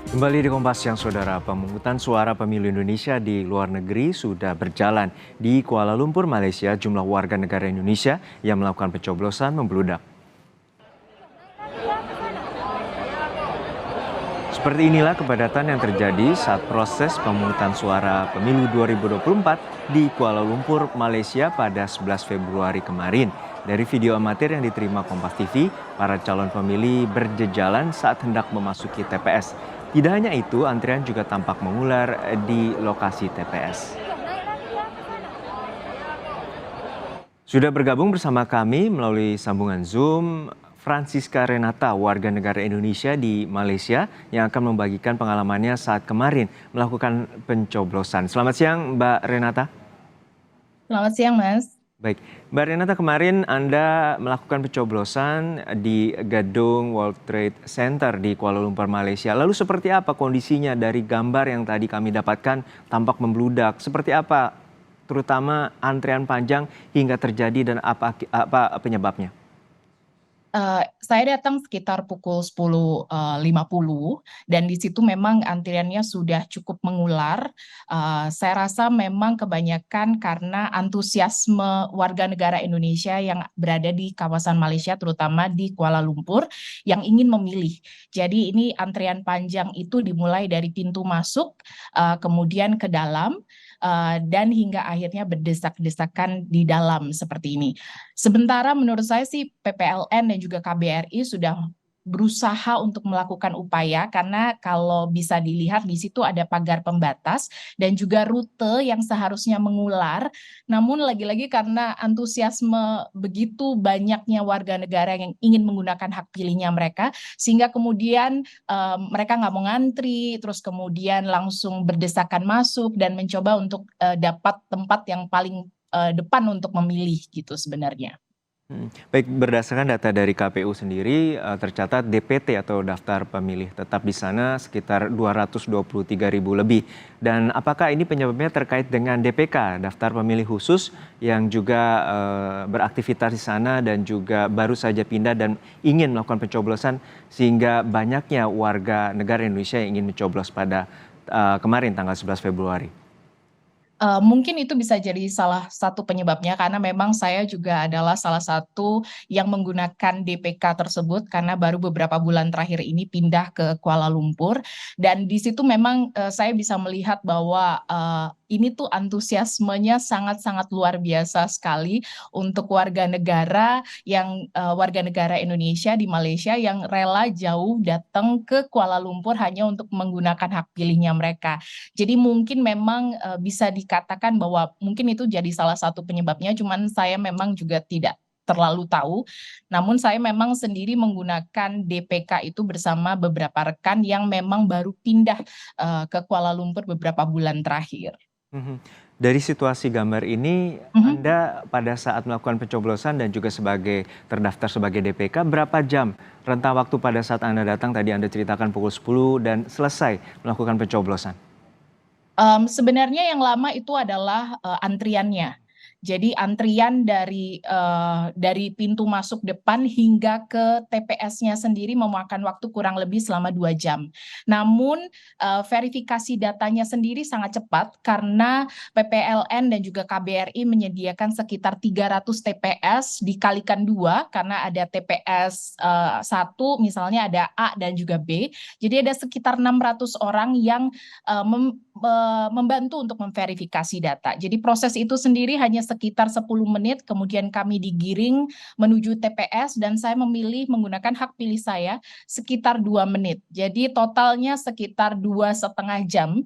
Kembali di Kompas Siang, Saudara. Pemungutan suara pemilu Indonesia di luar negeri sudah berjalan. Di Kuala Lumpur, Malaysia, jumlah warga negara Indonesia yang melakukan pencoblosan membludak. Seperti inilah kepadatan yang terjadi saat proses pemungutan suara pemilu 2024 di Kuala Lumpur, Malaysia pada 11 Februari kemarin. Dari video amatir yang diterima Kompas TV, para calon pemilih berjejalan saat hendak memasuki TPS. Tidak hanya itu, antrian juga tampak mengular di lokasi TPS. Sudah bergabung bersama kami melalui sambungan Zoom, Francisca Renata, warga negara Indonesia di Malaysia yang akan membagikan pengalamannya saat kemarin melakukan pencoblosan. Selamat siang, Mbak Renata. Selamat siang, Mas. Baik, Mbak Renata, kemarin Anda melakukan pencoblosan di gedung World Trade Center di Kuala Lumpur, Malaysia. Lalu seperti apa kondisinya dari gambar yang tadi kami dapatkan tampak membludak? Seperti apa terutama antrian panjang hingga terjadi dan apa penyebabnya? Saya datang sekitar pukul 10.50 dan di situ memang antriannya sudah cukup mengular. Saya rasa memang kebanyakan karena antusiasme warga negara Indonesia yang berada di kawasan Malaysia, terutama di Kuala Lumpur, yang ingin memilih. Jadi ini antrian panjang itu dimulai dari pintu masuk, kemudian ke dalam, dan hingga akhirnya berdesak-desakan di dalam seperti ini. Sementara menurut saya sih PPLN dan juga KBRI sudah berusaha untuk melakukan upaya karena kalau bisa dilihat di situ ada pagar pembatas dan juga rute yang seharusnya mengular. Namun lagi-lagi karena antusiasme begitu banyaknya warga negara yang ingin menggunakan hak pilihnya mereka, sehingga kemudian mereka nggak mau ngantri, terus kemudian langsung berdesakan masuk dan mencoba untuk dapat tempat yang paling depan untuk memilih gitu sebenarnya. Baik, berdasarkan data dari KPU sendiri, tercatat DPT atau daftar pemilih tetap di sana sekitar 223.000 lebih. Dan apakah ini penyebabnya terkait dengan DPK, daftar pemilih khusus yang juga beraktivitas di sana dan juga baru saja pindah dan ingin melakukan pencoblosan sehingga banyaknya warga negara Indonesia yang ingin mencoblos pada kemarin tanggal 11 Februari? Mungkin itu bisa jadi salah satu penyebabnya karena memang saya juga adalah salah satu yang menggunakan DPK tersebut karena baru beberapa bulan terakhir ini pindah ke Kuala Lumpur dan di situ memang saya bisa melihat bahwa ini tuh antusiasmenya sangat-sangat luar biasa sekali untuk warga negara warga negara Indonesia di Malaysia yang rela jauh datang ke Kuala Lumpur hanya untuk menggunakan hak pilihnya mereka. Jadi mungkin memang bisa dikatakan bahwa mungkin itu jadi salah satu penyebabnya, cuman saya memang juga tidak terlalu tahu. Namun saya memang sendiri menggunakan DPK itu bersama beberapa rekan yang memang baru pindah ke Kuala Lumpur beberapa bulan terakhir. Mhm. Dari situasi gambar ini, Mhm. Anda pada saat melakukan pencoblosan dan juga sebagai terdaftar sebagai DPK, berapa jam rentang waktu pada saat Anda datang tadi Anda ceritakan pukul 10 dan selesai melakukan pencoblosan? Sebenarnya yang lama itu adalah antriannya. Jadi antrian dari pintu masuk depan hingga ke TPS-nya sendiri memakan waktu kurang lebih selama 2 jam. Namun verifikasi datanya sendiri sangat cepat karena PPLN dan juga KBRI menyediakan sekitar 300 TPS dikalikan 2 karena ada TPS 1 misalnya ada A dan juga B. Jadi ada sekitar 600 orang yang membantu untuk memverifikasi data. Jadi proses itu sendiri hanya sekitar 10 menit, kemudian kami digiring menuju TPS dan saya memilih menggunakan hak pilih saya sekitar 2 menit. Jadi totalnya sekitar 2,5 jam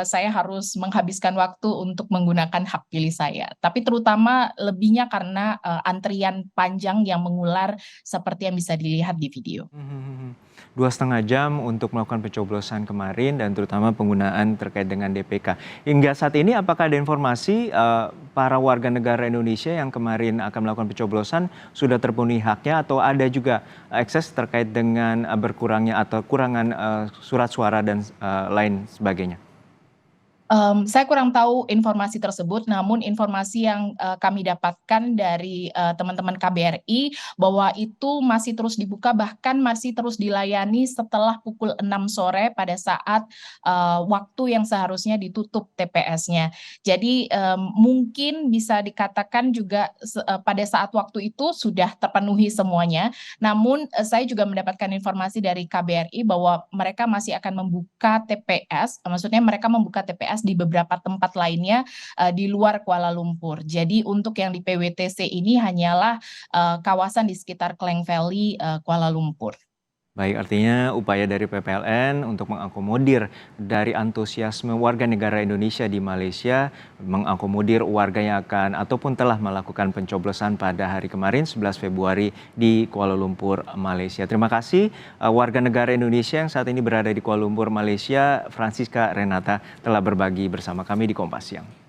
saya harus menghabiskan waktu untuk menggunakan hak pilih saya. Tapi terutama lebihnya karena antrian panjang yang mengular seperti yang bisa dilihat di video. Mhm. 2,5 jam untuk melakukan pencoblosan kemarin dan terutama penggunaan terkait dengan DPK. Hingga saat ini apakah ada informasi para warga negara Indonesia yang kemarin akan melakukan pencoblosan sudah terpenuhi haknya atau ada juga ekses terkait dengan berkurangnya atau kurangan surat suara dan lain sebagainya? Saya kurang tahu informasi tersebut, namun informasi yang kami dapatkan dari teman-teman KBRI bahwa itu masih terus dibuka, bahkan masih terus dilayani setelah pukul 6 sore pada saat waktu yang seharusnya ditutup TPS-nya. Jadi mungkin bisa dikatakan juga pada saat waktu itu sudah terpenuhi semuanya. Namun saya juga mendapatkan informasi dari KBRI bahwa mereka masih akan membuka TPS, maksudnya mereka membuka TPS di beberapa tempat lainnya di luar Kuala Lumpur. Jadi untuk yang di PWTC ini hanyalah kawasan di sekitar Klang Valley, Kuala Lumpur. Baik, artinya upaya dari PPLN untuk mengakomodir dari antusiasme warga negara Indonesia di Malaysia, mengakomodir warga yang akan ataupun telah melakukan pencoblosan pada hari kemarin 11 Februari di Kuala Lumpur, Malaysia. Terima kasih warga negara Indonesia yang saat ini berada di Kuala Lumpur, Malaysia, Francisca Renata telah berbagi bersama kami di Kompas Siang.